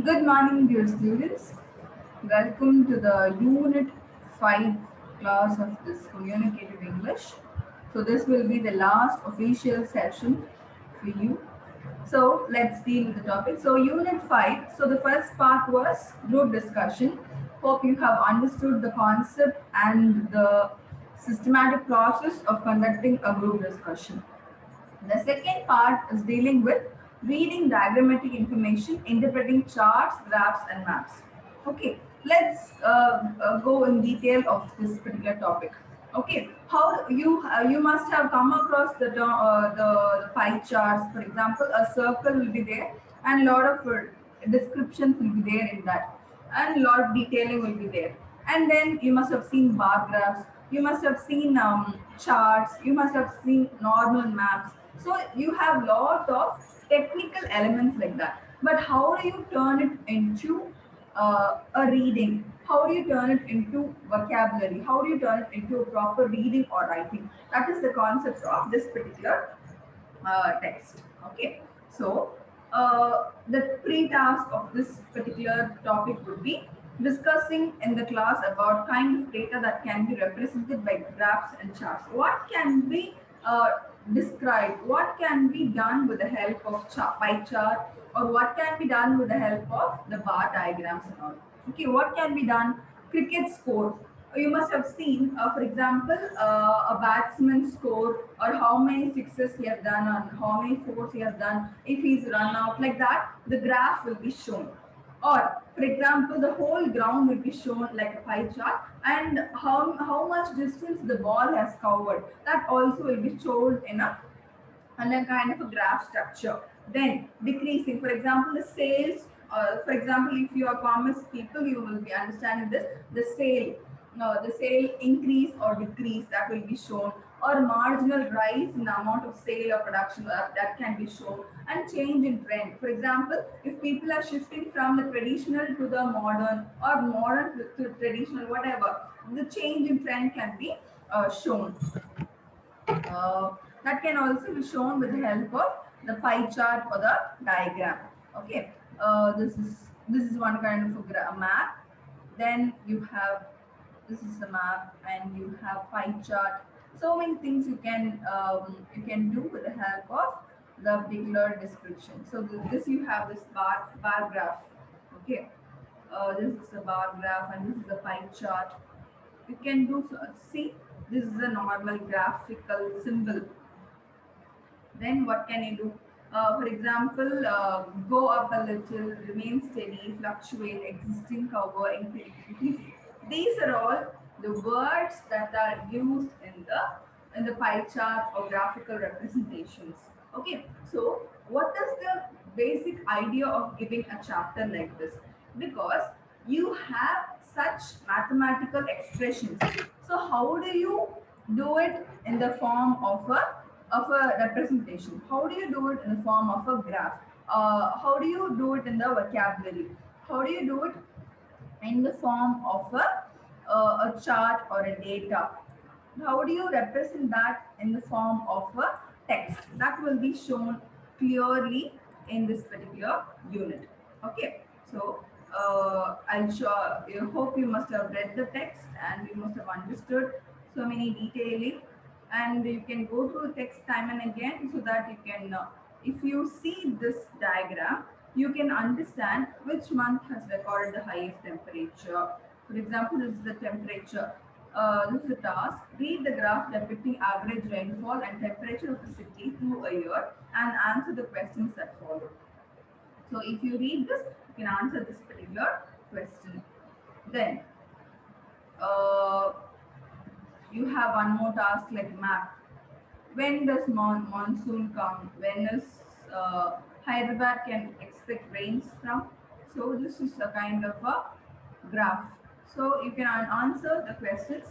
Good morning, dear students. Welcome to the Unit 5 class of this Communicative English. So, this will be the last official session for you. So, let's deal with the topic. So, Unit 5. So, the first part was group discussion. Hope you have understood the concept and the systematic process of conducting a group discussion. The second part is dealing with reading diagrammatic information, interpreting charts, graphs, and maps. Okay, let's go in detail of this particular topic. Okay, how you must have come across the pie charts. For example, a circle will be there, and a lot of descriptions will be there in that, and a lot of detailing will be there. And then you must have seen bar graphs, you must have seen charts, you must have seen normal maps. So you have lot of technical elements like that. But how do you turn it into a reading? How do you turn it into vocabulary? How do you turn it into a proper reading or writing? That is the concept of this particular text. Okay, so the pre-task of this particular topic would be discussing in the class about kind of data that can be represented by graphs and charts. What can be described? What can be done with the help of pie chart, or what can be done with the help of the bar diagrams and all? Okay, what can be done? Cricket score, you must have seen, for example, a batsman score, or how many sixes he has done, or how many fours he has done, if he's run out, like that, the graph will be shown. Or, for example, the whole ground will be shown like a pie chart, and how much distance the ball has covered. That also will be shown in a kind of a graph structure. Then decreasing, for example, the sales. For example, if you are commerce people, you will be understanding this. The sale, no, the sale increase or decrease, that will be shown, or marginal rise in the amount of sale or production, that can be shown, and change in trend. For example, if people are shifting from the traditional to the modern, or modern to traditional, whatever, the change in trend can be shown. That can also be shown with the help of the pie chart or the diagram. Okay, this is one kind of a map. Then you have, this is a map, and you have pie chart. So many things you can do with the help of the particular description. So this, you have this bar graph. Okay, this is a bar graph, and this is a pie chart. You can do so, see, this is a normal graphical symbol. Then what can you do? For example, go up a little, remain steady, fluctuate, existing, cover, increase. These are all the words that are used in the pie chart or graphical representations. Okay, so what is the basic idea of giving a chapter like this? Because you have such mathematical expressions. So how do you do it in the form of a representation? How do you do it in the form of a graph? How do you do it in the vocabulary? How do you do it in the form of a chart or a data? How do you represent that in the form of a text? That will be shown clearly in this particular unit. Okay, so I'll show. I hope you must have read the text and you must have understood so many detailing, and you can go through the text time and again, so that you can, if you see this diagram, you can understand which month has recorded the highest temperature. For example, this is the temperature. This is the task. Read the graph depicting average rainfall and temperature of the city through a year, and answer the questions that follow. So if you read this, you can answer this particular question. Then uh, you have one more task like map. When does monsoon come? When is Hyderabad can expect rains from? So this is a kind of a graph. So you can answer the questions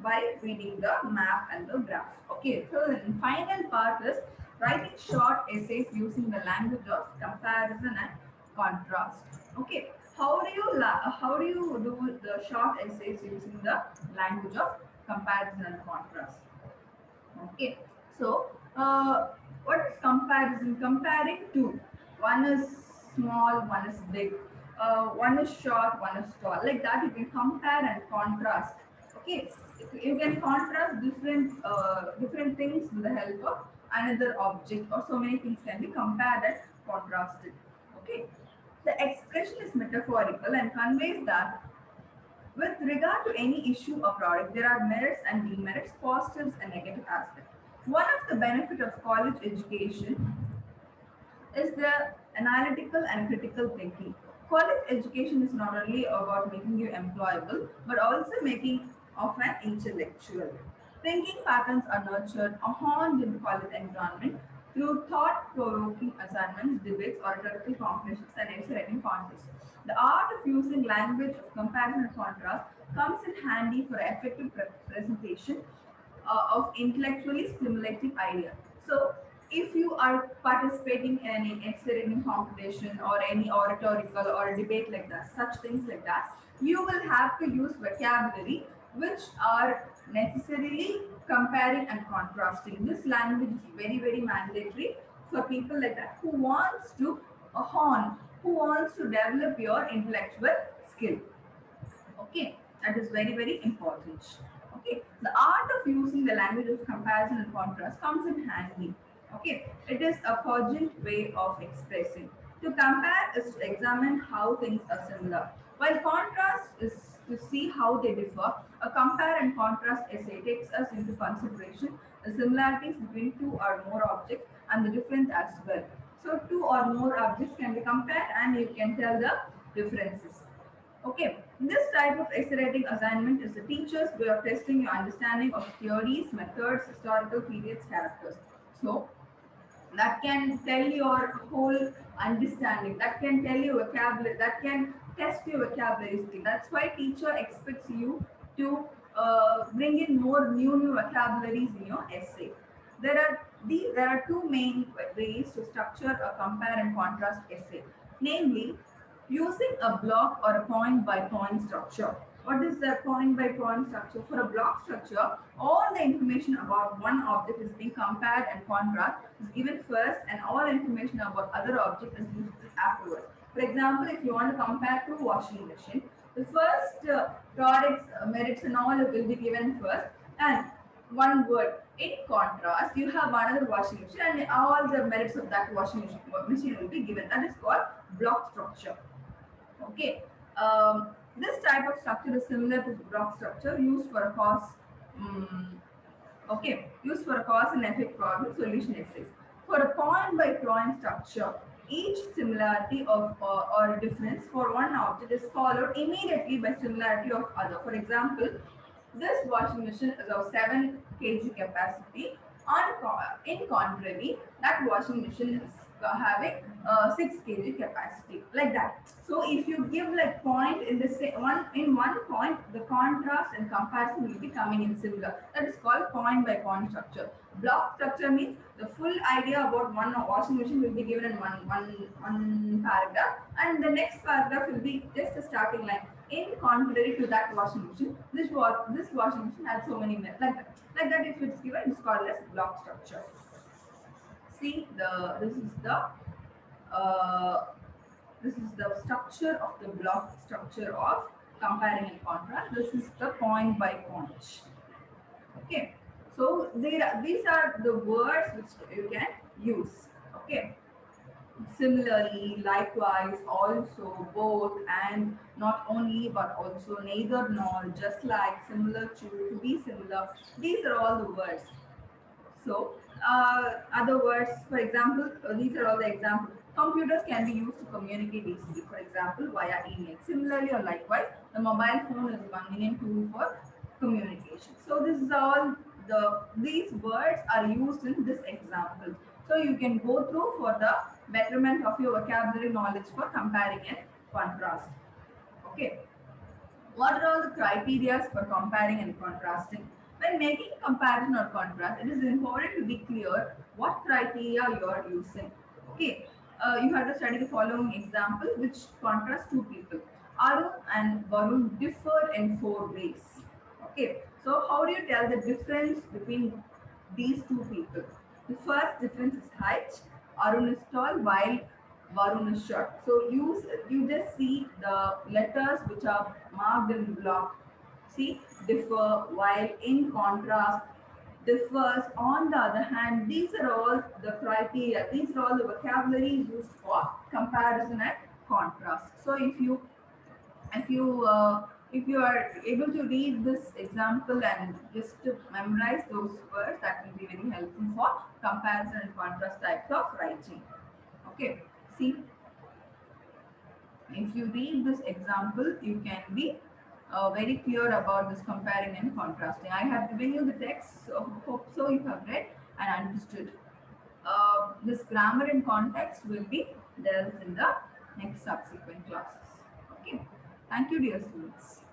by reading the map and the graph. Okay, so the final part is writing short essays using the language of comparison and contrast. Okay, how do you do the short essays using the language of comparison and contrast? Okay, so what is comparison? Comparing two. One is small, one is big, one is short, one is tall. Like that, you can compare and contrast. Okay, you can contrast different things with the help of another object, or so many things can be compared and contrasted. Okay, the expression is metaphorical and conveys that with regard to any issue or product, there are merits and demerits, positives and negative aspects. One of the benefits of college education is the analytical and critical thinking. College education is not only about making you employable, but also making of an intellectual. Thinking patterns are nurtured or honed in the college environment through thought-provoking assignments, debates, rhetorical competitions, and essay-writing contests. The art of using language of comparison and contrast comes in handy for effective presentation of intellectually stimulating idea. So, if you are participating in any essay writing competition or any oratorical or a debate like that, such things like that, you will have to use vocabulary which are necessarily comparing and contrasting. This language is very mandatory for people like that who wants to hone, who wants to develop your intellectual skill. Okay, that is very important. Okay, the art of using the language of comparison and contrast comes in handy. Okay, it is a cogent way of expressing. To compare is to examine how things are similar, while contrast is to see how they differ. A compare and contrast essay takes us into consideration the similarities between two or more objects and the difference as well. So two or more objects can be compared and you can tell the differences. Okay, this type of essay writing assignment is the teacher's way of testing your understanding of theories, methods, historical periods, characters. So that can tell your whole understanding, that can tell you vocabulary, that can test your vocabulary skill. That's why teacher expects you to bring in more new vocabularies in your essay. There are two main ways to structure a compare and contrast essay, namely using a block or a point by point structure. What is the point by point structure? For a block structure, all the information about one object is being compared and contrast is given first, and all information about other object is used afterwards. For example, if you want to compare two washing machine, the first products, merits and all will be given first, and one word. In contrast, you have another washing machine and all the merits of that washing machine will be given. That is called block structure. Okay. This type of structure is similar to block structure used for a cause. Okay, used for a cause and effect problem solution essays. For a point by point structure, each similarity of or difference for one object is followed immediately by similarity of other. For example, this washing machine is of 7 kg capacity. In contrary, that washing machine is having 6 kg capacity, like that. So if you give like point in the same one, in one point, the contrast and comparison will be coming in similar. That is called point by point structure. Block structure means the full idea about one washing machine will be given in one paragraph, and the next paragraph will be just a starting line. In contrary to that washing machine, this washing machine has so many minutes, like that. Like that, if it's given, it's called as block structure. See, uh, this is the structure of the block structure of comparing and contrast. This is the point by point. Okay, so these are the words which you can use. Okay, similarly, likewise, also, both, and not only, but also neither nor, just like, similar to be similar. These are all the words. So, other words, for example, these are all the examples. Computers can be used to communicate easily, for example, via email. Similarly or likewise, the mobile phone is a convenient tool for communication. So, this is all these words are used in this example. So, you can go through for the betterment of your vocabulary knowledge for comparing and contrast. Okay. What are all the criteria for comparing and contrasting? When making comparison or contrast, it is important to be clear what criteria you are using. Okay, you have to study the following example which contrast two people. Arun and Varun differ in 4 ways. Okay, so how do you tell the difference between these two people? The first difference is height. Arun is tall while Varun is short. So you just see the letters which are marked in block. See, differ, while, in contrast, differs. On the other hand, these are all the criteria. These are all the vocabulary used for comparison and contrast. So if you are able to read this example and just to memorize those words, that will be very helpful for comparison and contrast types of writing. Okay, see, if you read this example, you can be very clear about this comparing and contrasting. I have given you the text, so hope so you have read and understood. This grammar and context will be dealt in the next subsequent classes. Okay, thank you, dear students.